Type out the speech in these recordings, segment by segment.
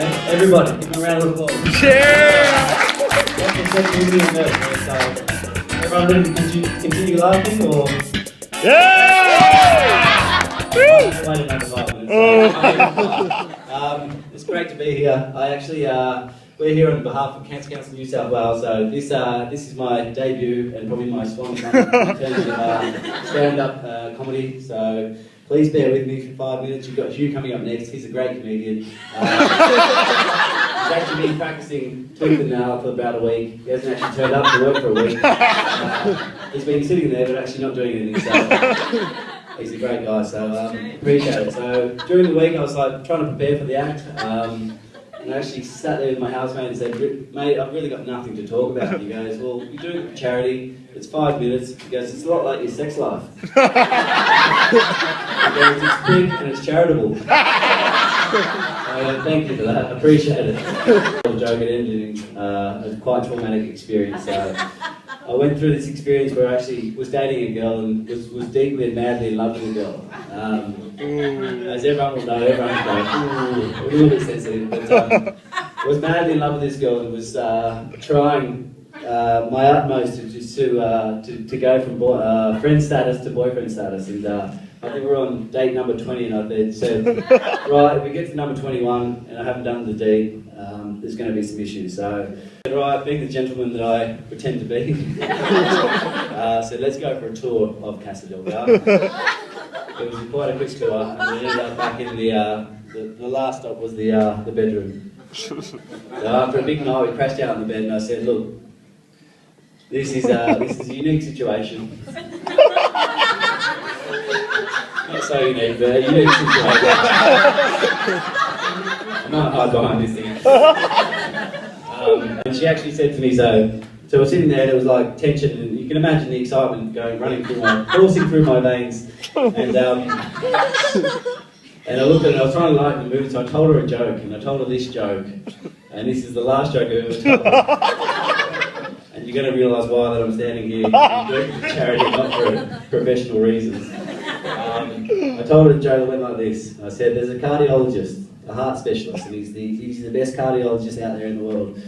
Everybody, give them a round of applause. Yeah! Everyone ready to continue laughing, or? Yeah! Wait another 5 minutes. It's great to be here. We're here on behalf of Cancer Council New South Wales. So this is my debut and probably my swan song in terms of stand-up comedy. So please bear with me for 5 minutes. You've got Hugh coming up next. He's a great comedian. He's actually been practicing tooth and nail for about a week. He hasn't actually turned up to work for a week. He's been sitting there but actually not doing anything. So he's a great guy. So appreciate it. So during the week I was like trying to prepare for the act. And I actually sat there with my housemate and said, mate, I've really got nothing to talk about. He goes, well, you're doing it for charity, it's 5 minutes. He goes, it's a lot like your sex life. He goes, it's quick and it's charitable. Thank you for that, I appreciate it. The joke, it ended in a quite traumatic experience. So I went through this experience where I actually was dating a girl and was deeply and madly in love with a girl. As everyone will know, everyone's going, a little bit sensitive, but was madly in love with this girl and was trying my utmost to go from friend status to boyfriend status. And I think we're on date number 20 and I said, right, if we get to number 21 and I haven't done the deed, there's going to be some issues. So, right, being the gentleman that I pretend to be, said let's go for a tour of Casa del Garth. It was quite a quick tour, and we ended up back in the last stop was the bedroom. So after a big night, we crashed out on the bed, and I said, "Look, this is a unique situation. Not so unique, but a unique situation. I'm not hide behind this thing." And she actually said to me, so we're sitting there, and it was like tension, and you can imagine the excitement coursing through my veins. And I looked at her, I was trying to lighten the mood, so I told her a joke, and I told her this joke, and this is the last joke I've ever told her. And you're going to realise why that I'm standing here doing it for charity, not for professional reasons. I told her a joke that went like this. I said, there's a cardiologist, a heart specialist, and he's the best cardiologist out there in the world.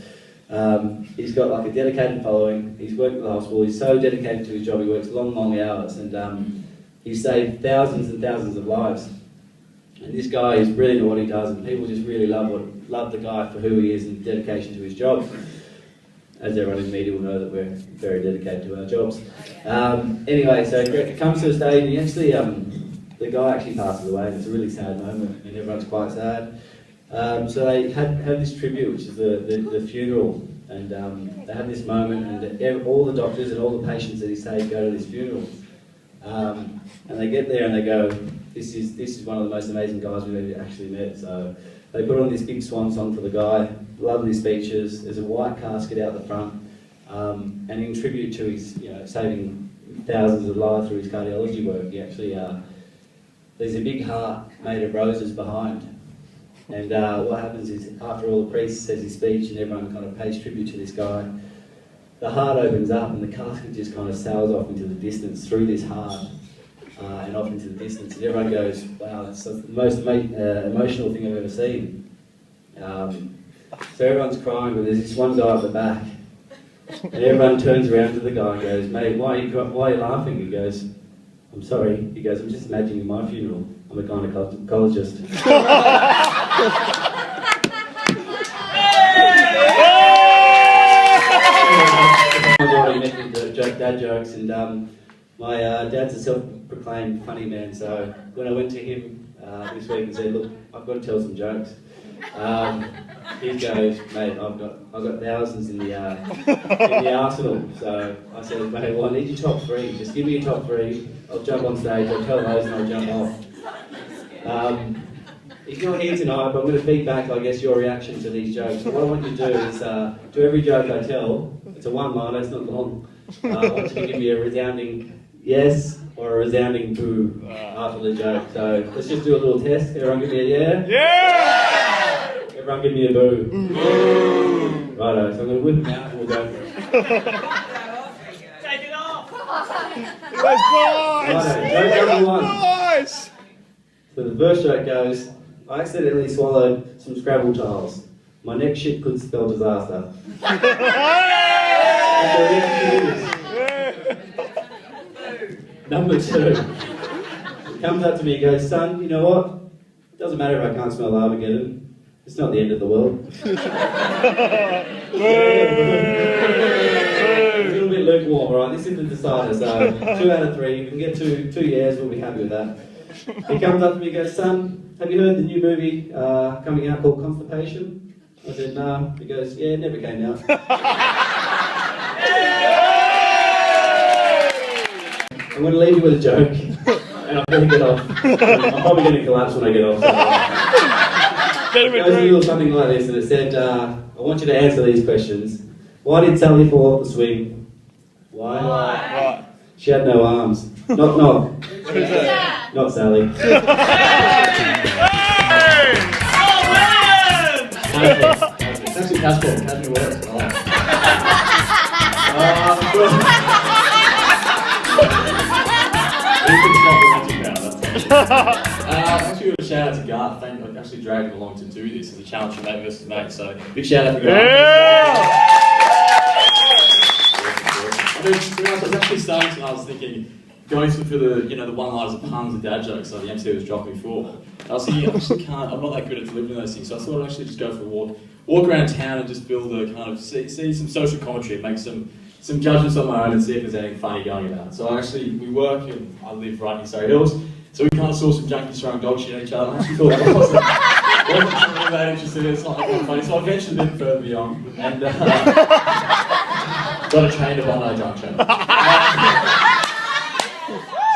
He's got like a dedicated following, he's worked at the hospital, he's so dedicated to his job, he works long hours, and he's saved thousands and thousands of lives. And this guy is brilliant at what he does, and people just really love the guy for who he is and dedication to his job. As everyone in media will know that we're very dedicated to our jobs. Anyway, so it comes to a stage, and he actually, the guy actually passes away, and it's a really sad moment, and everyone's quite sad. So they have this tribute, which is the funeral, and they have this moment, and all the doctors and all the patients that he saved go to this funeral. And they get there and they go, this is one of the most amazing guys we've ever actually met. So they put on this big swan song for the guy, lovely speeches, there's a white casket out the front, and in tribute to his, saving thousands of lives through his cardiology work, he actually, there's a big heart made of roses behind. And what happens is, after all the priest says his speech and everyone kind of pays tribute to this guy, the heart opens up and the casket just kind of sails off into the distance through this heart and off into the distance. And everyone goes, wow, that's the most emotional thing I've ever seen. So everyone's crying, but there's this one guy at the back. And everyone turns around to the guy and goes, mate, why are you laughing? He goes, I'm sorry. He goes, I'm just imagining my funeral. I'm a gynecologist. I've already mentioned the dad jokes, and my dad's a self-proclaimed funny man, so when I went to him this week and said, look, I've got to tell some jokes, he goes, mate, I've got thousands in the arsenal. So I said, mate, well, I need your top three. Just give me your top three. I'll jump on stage, I'll tell those, and I'll jump off. He's not here tonight, but I'm going to feed back, I guess, your reaction to these jokes. So what I want you to do is, to every joke I tell, it's a one-liner, it's not long. I want you to give me a resounding yes or a resounding boo after the joke. So let's just do a little test. Everyone give me a yeah? Yeah! Everyone give me a boo. Boo! Righto, so I'm going to whip them out and we'll go for it. Take it off! Righto, joke number one. Nice! So the first joke goes, I accidentally swallowed some Scrabble tiles. My next shit could spell disaster. Number 2. He comes up to me and goes, son, you know what? It doesn't matter if I can't smell Armageddon. It's not the end of the world. It's a little bit lukewarm, alright? This is the decider, so 2 out of 3. If we can get 2 years, we'll be happy with that. He comes up to me and goes, son, have you heard the new movie coming out called Constipation? I said, no. He goes, yeah, it never came out. I'm going to leave you with a joke, and I'm going to get off. I'm probably going to collapse when I get off. So. It goes a little something like this, and it said, I want you to answer these questions. Why did Sally fall off the swing? Why? Why? She had no arms. Knock, knock. Not Sally. It's actually Casper. Casper works. Actually, a shout out to Garth. Thank you. I actually dragged him along to do this as a challenge from mate versus mate. So big shout out to Garth. I was actually starting and I was thinking, going for the the one-liners of puns and dad jokes like the MC was dropping before. I was thinking, I actually can't. I'm not that good at delivering those things. So I thought I'd actually just go for a walk around town and just build a kind of see some social commentary, make some judgments on my own, and see if there's anything funny going about. So we work and I live right near Surrey Hills. So we kind of saw some junkies throwing dog shit at each other. I actually thought that wasn't something that interesting. It's not that funny. So I ventured a bit further beyond and got a train to Bondi Junction.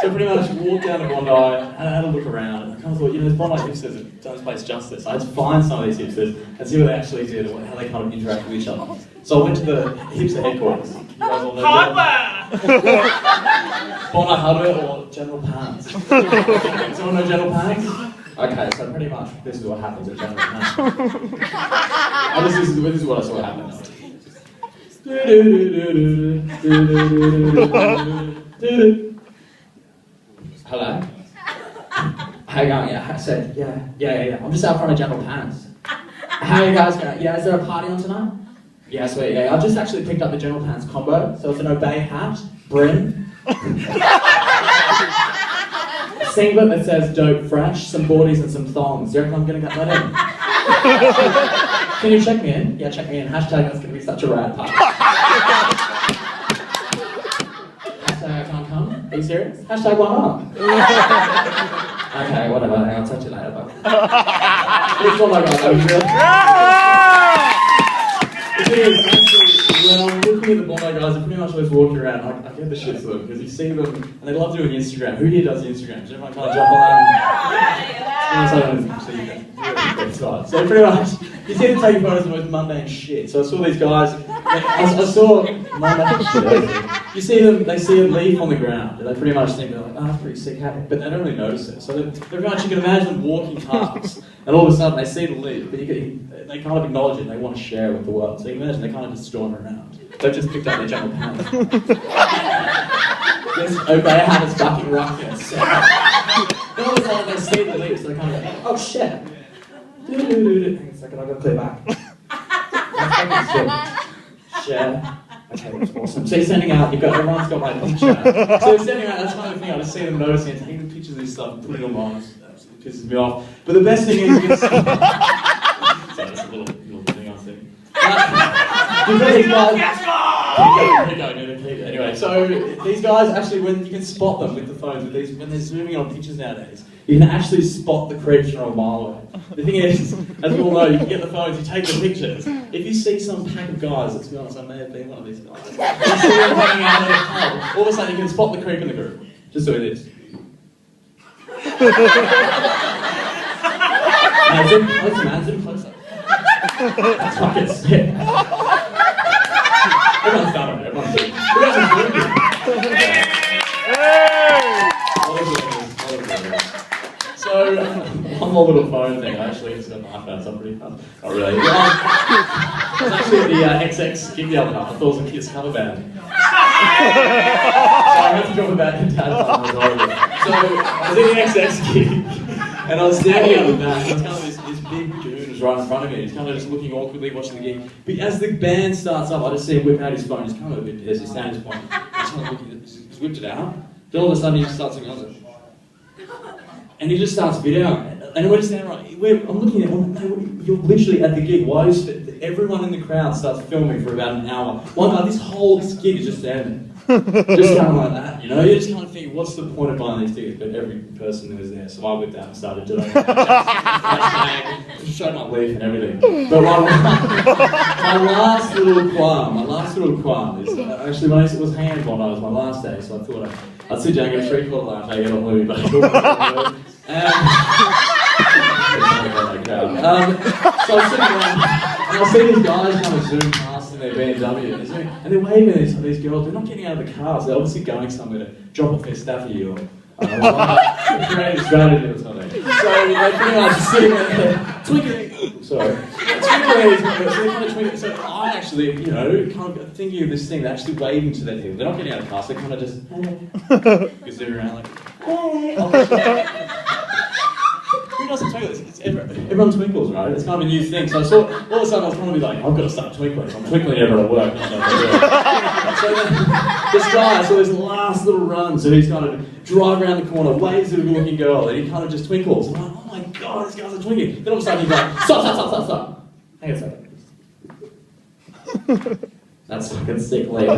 So pretty much walked down to Bondi and I had a look around and I kind of thought, there's Bondi hipsters that don't this place justice. I had to find some of these hipsters and see what they actually did and how they kind of interact with each other. So I went to the hipster headquarters. You guys all know Bondi Hardware or General Pants? Does anyone know General Pants? Okay, so pretty much this is what happens at General Pants. This is what I saw happen. Hello? How you going? Yeah, I said, yeah. I'm just out front of General Pants. How you guys going? Yeah, is there a party on tonight? Yeah, sweet, yeah. I just actually picked up the General Pants combo. So it's an Obey hat, brim, singlet that says dope fresh, some boardies and some thongs. Do you reckon I'm going to get that in? Can you check me in? Yeah, check me in. Hashtag that's going to be such a rad party. Hashtag I can't come. Are you serious? Hashtag why not? Okay, whatever. I'll touch you later, bud. Which one I got? The thing is, actually, when I'm looking at the Bondi guys, I pretty much always walking around, I get the shit to them, because you see them, and they love doing Instagram. Who here does Instagram? Does everyone kind of jump on that? So pretty much, you see them taking photos of the most mundane shit. So I saw these guys, I saw mundane shit. You see them, they see a leaf on the ground, and they pretty much think, they're like, that's pretty sick, but they don't really notice it. So they're pretty much, you can imagine them walking past, and all of a sudden they see the leaf, but they kind of acknowledge it and they want to share it with the world. So you can imagine they kind of just storm around. They've just picked up their General Pants. This Obey hat is fucking ruckus. Then all of a sudden they see the leaf, so they kind of go, oh shit. Hang on a second, I've got to clear back. Share. Okay, that's awesome. So you're sending out, everyone's got my picture. So you're sending out, that's kind of thing, I just see them noticing and taking pictures of this stuff and putting it on mine. Absolutely pisses me off. But the best thing is, you can see... Sorry, that's a little thing I was thinking. Anyway, so these guys actually, when you can spot them with the phones, when they're zooming on pictures nowadays, you can actually spot the creeps from a mile away. The thing is, as we all know, you can get the phones, you take the pictures. If you see some pack of guys, let's be honest, I may have been one of these guys. You see them hanging out at a pub, all of a sudden you can spot the creep in the group. Just do this. Zoom closer, man, zoom closer. That's fucking sick. Everyone's done it, everyone's done it. So, one more little phone thing, actually, it's got my iPhone, so I'm pretty fun. Not really. It's actually the XX gig the other night, I thought it was a Kiss cover band. So I had to drop about the dad phone, so I was in the XX gig, and I was standing out with that, and it's kind of this big goon just right in front of me. He's kind of just looking awkwardly, watching the gig. But as the band starts up, I just see him whip out his phone. He's kind of a bit pissed. He's standing at his point. He's kind of looking, he's whipped it out. Then all of a sudden he just starts singing. And he just starts videoing. And we're just standing right. I'm looking at him. No, you're literally at the gig. Why is everyone in the crowd starts filming for about an hour? One guy, this whole gig is just standing. Just kind of like that, you know? You just kind of think, what's the point of buying these tickets? But every person who was there, so I whipped out and started doing it. Showed my leaf and everything. But my last little qualm is actually when I was hanging out one night, it was my last day, so I thought I'd sit down and get a 3/4 laugh, I get on Louis, but I so I'm sitting around, and I see these guys kind of zoom past in their BMW, and they're waving at these girls. They're not getting out of the car, so they're obviously going somewhere to drop off their staffy or create a strategy or something. So they pretty much sitting there, twinkling. Sorry, twinkling. So I actually, you know, kind of thinking of this thing, they're actually waving to their people. They're not getting out of the car, so they're kind of just, because they're around like, hey. Who doesn't twinkle? Everyone twinkles, right? It's kind of a new thing. So I saw, all of a sudden I was probably like, I've got to start twinkling. I'm twinkling ever at work. So then, this guy, so this last little run, so he's kind of drive around the corner, waves at a good-looking girl, and he kind of just twinkles. I'm like, oh my god, this guy's a twinkling. Then all of a sudden he's like, stop. Hang on a second. That's fucking sick later.